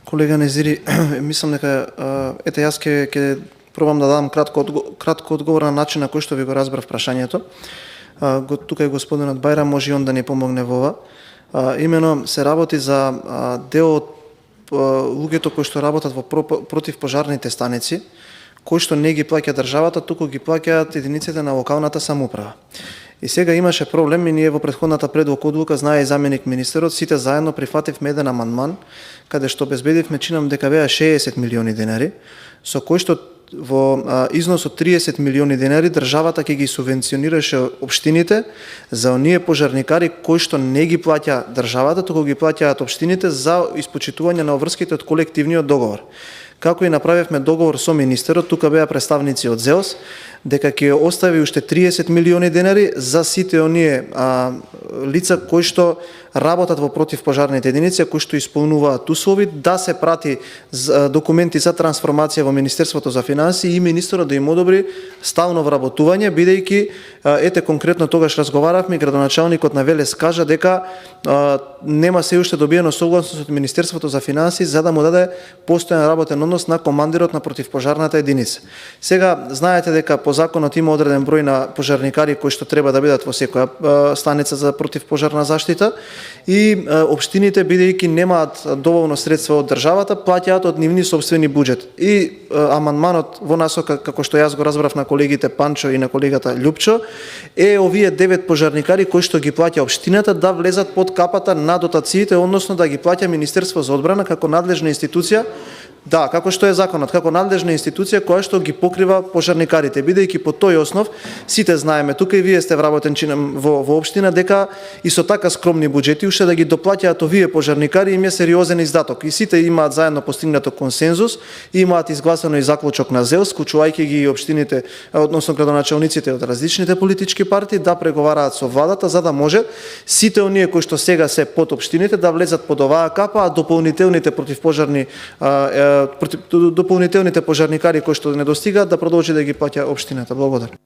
Колега Незири, мислам дека ете јас ќе пробам да дадам кратко одговор на начин на кој што ви го разбрав прашањето. Тука е господинот Бајрам, може и он да ни помогне во ова. Имено се работи за дел од луѓето кои што работат во противпожарните станици, кои што не ги плаќа државата, туку ги плаќаат единиците на локалната самоуправа. И сега имаше проблем и ние во претходната одлука, знае и заменик министерот, сите заедно прифативме еден амандман, каде што обезбедивме, чинам дека беа 60 милиони денари, со кој што во износ од 30 милиони денари државата ќе ги субвенционираше општините за оние пожарникари кои што не ги плаќа државата, туку ги плаќаат општините за испочитување на обврските од колективниот договор. Како и направивме договор со министерот, тука беа представници од ЗЕОС, дека ќе остави уште 30 милиони денари за сите оние лица кои што работат во противпожарните единици, кои што исполнуваат услови, да се прати документи за трансформација во Министерството за финансии и министерот да им одобри стално вработување, бидејќи ете конкретно тогаш разговаравме, градоначалникот на Велес кажа дека нема се уште добиено согласност од Министерството за финансии за да му даде постојан работен однос на командирот на противпожарната единица. Сега знаете дека по законот има одреден број на пожарникари кои што треба да бидат во секоја станица за противпожарна заштита и општините, бидејќи немаат доволно средства од државата, плаќаат од нивни сопствени буџет. И амандманот во насока, како што јас го разбрав на колегите Панчо и на колегата Љупчо, е овие 9 пожарникари кои што ги плаќа општината да влезат под капата на дотациите, односно да ги плаќа Министерство за одбрана како надлежна институција. Да, како што е законот, како надлежна институција која што ги покрива пожарникарите, бидејќи по тој основ сите знаеме, тука и вие сте вработен чинам во општина, дека и со така скромни буџети уште да ги доплаќаат овие пожарникари им е сериозен издаток. И сите имаат заедно постигнато консензус, имаат изгласано и заклучок на ЗЕЛС, вклучувајќи ги и општините, односно градоначалниците од различните политички партии, да преговараат со владата за да може сите оние кои што сега се под општините да влезат под оваа капа, а дополнителните пожарникари кои што недостигаат да продолжи да ги плаќа општината. Благодарам.